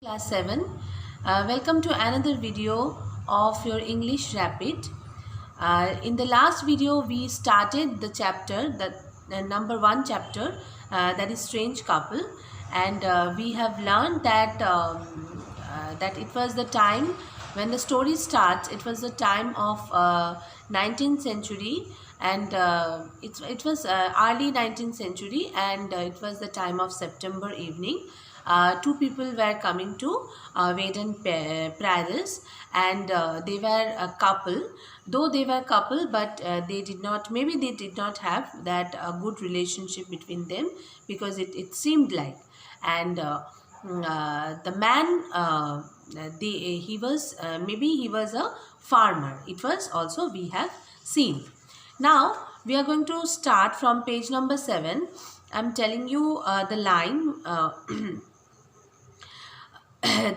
Class 7. Welcome to another video of your English Rapid. In the last video we started the chapter, the number 1 chapter, that is Strange Couple, and we have learned that that it was the time when the story starts. It was the time of 19th century, and it was early 19th century, and it was the time of September evening. Two people were coming to Vedan Paris, and they were a couple. Though they were couple, but they did not, maybe they did not have that good relationship between them, because it seemed like. And the man, he was, maybe he was a farmer. It was also we have seen. Now we are going to start from page number 7. I'm telling you the line.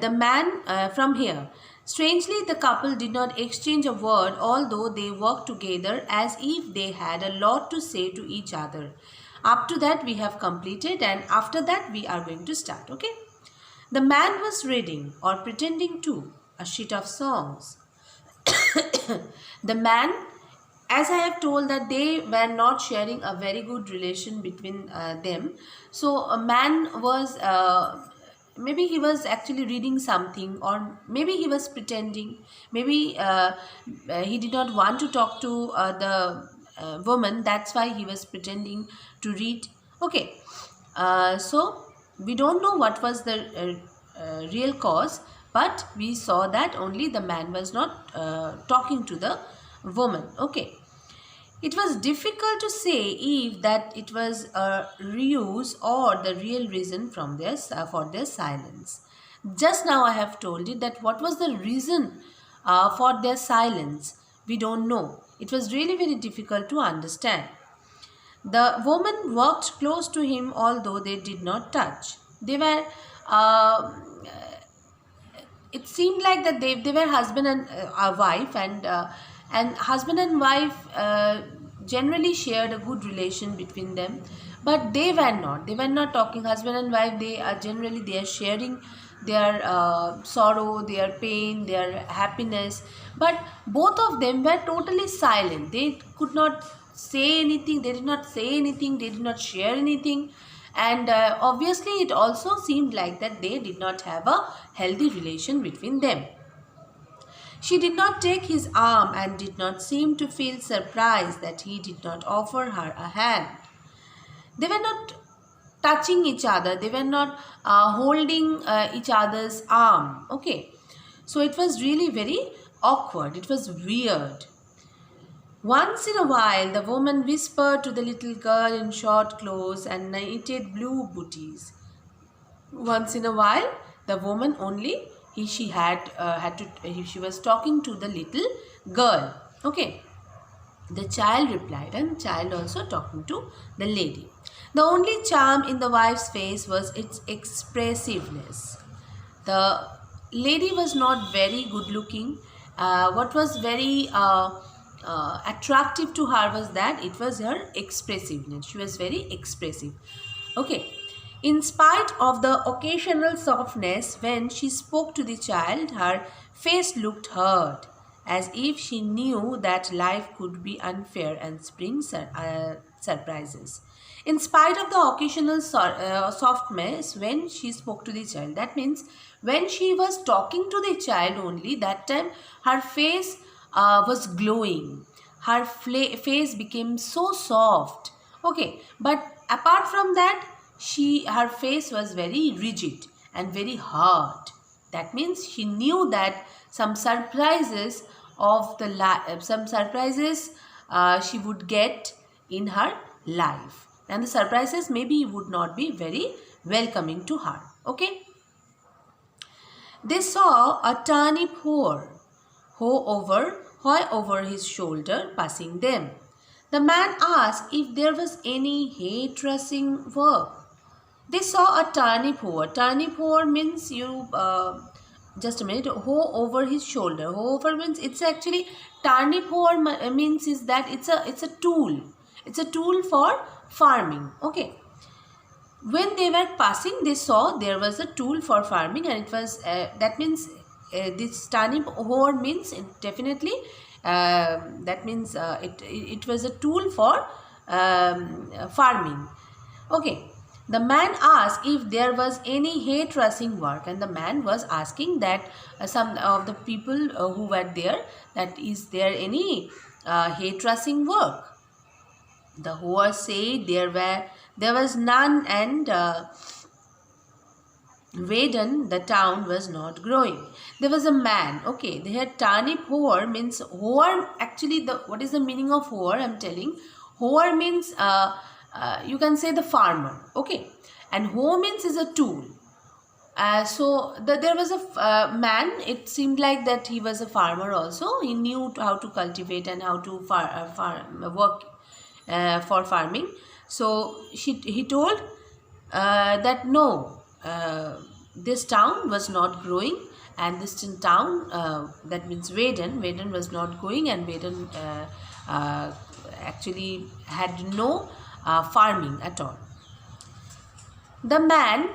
The man from here. Strangely, the couple did not exchange a word, although they worked together as if they had a lot to say to each other. Up to that we have completed, and after that we are going to start. Okay. The man was reading, or pretending to, a sheet of songs. The man, as I have told, that they were not sharing a very good relation between them. So a man was maybe he was actually reading something, or maybe he was pretending. Maybe he did not want to talk to the woman. That's why he was pretending to read. Okay. So we don't know what was the real cause, but we saw that only the man was not talking to the woman. Okay. It was difficult to say if that it was a ruse or the real reason from for their silence. Just now I have told you that what was the reason for their silence. We don't know. It was really very difficult to understand. The woman walked close to him, although they did not touch. They were it seemed like that they were husband and a wife, and husband and wife generally shared a good relation between them, but they were not talking. Husband and wife, they are generally, they are sharing their sorrow, their pain, their happiness, but both of them were totally silent. They could not say anything, they did not say anything, they did not share anything, and obviously it also seemed like that they did not have a healthy relation between them. She did not take his arm and did not seem to feel surprised that he did not offer her a hand. They were not touching each other, they were not holding each other's arm. Okay, so it was really very awkward, it was weird. Once in a while, the woman whispered to the little girl in short clothes and knitted blue booties. Once in a while, the woman only, she was talking to the little girl. Okay. The child replied, and child also talking to the lady. The only charm in the wife's face was its expressiveness. The lady was not very good looking. What was very attractive to her was that it was her expressiveness. She was very expressive. Okay. In spite of the occasional softness when she spoke to the child, her face looked hurt, as if she knew that life could be unfair and spring surprises. In spite of the occasional softness when she spoke to the child, that means when she was talking to the child only, that time her face was glowing. Her face became so soft. Okay, but apart from that, her face was very rigid and very hard. That means she knew that some surprises she would get in her life, and the surprises maybe would not be very welcoming to her. Okay. They saw a turnip hoe over his shoulder passing them. The man asked if there was any hay trussing work. They saw a turnip hoe. Turnip hoe means just a minute, hoe over his shoulder. Hoe over means, it's actually, turnip hoe means is that it's a tool. It's a tool for farming. Okay. When they were passing, they saw there was a tool for farming, and it was that means this tanib hor means definitely that means it was a tool for farming. Okay. The man asked if there was any hay trussing work, and the man was asking that some of the people who were there, that is there any hay trussing work. The horse said there was none, and Vedon, the town, was not growing. There was a man. Okay, they had Tanip Hor means Hor. Actually, what is the meaning of Hor? I'm telling. Hor means you can say the farmer. Okay, and Ho means is a tool. There was a man. It seemed like that he was a farmer also. He knew how to cultivate and how to work for farming. So he told that no, this town was not growing, and this town, that means Vedon was not going, and Vedon actually had no farming at all. The man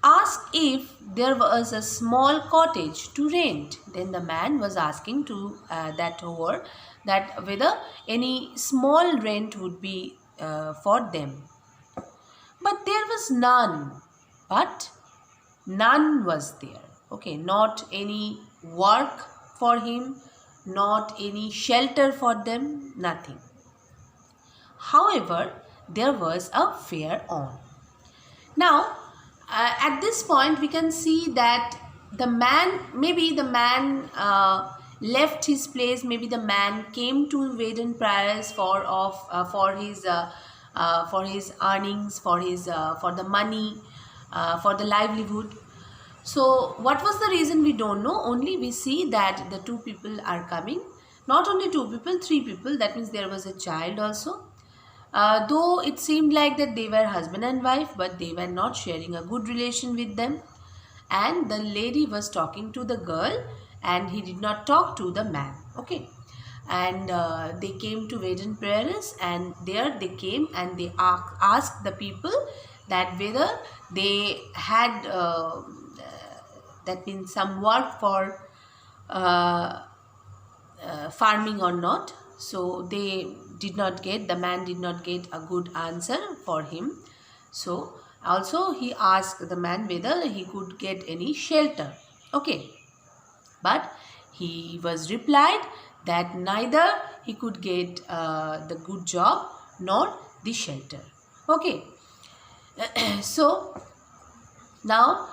asked if there was a small cottage to rent. Then the man was asking to that whore that whether any small rent would be for them. But there was none. But none was there. Okay, not any work for him, not any shelter for them, nothing. However, there was a fair on. Now, at this point, we can see that maybe the man left his place. Maybe the man came to Vedon Prayas for his earnings, for the money, for the livelihood. So, what was the reason? We don't know. Only we see that the two people are coming. Not only two people, three people. That means there was a child also. Though it seemed like that they were husband and wife, but they were not sharing a good relation with them. And the lady was talking to the girl, and he did not talk to the man. Okay. And they came to Vedon Prayers, and there they came and they asked the people that whether they had that means some work for farming or not. So the man did not get a good answer for him. So also he asked the man whether he could get any shelter. Okay, but he was replied that neither he could get the good job nor the shelter. Okay. So now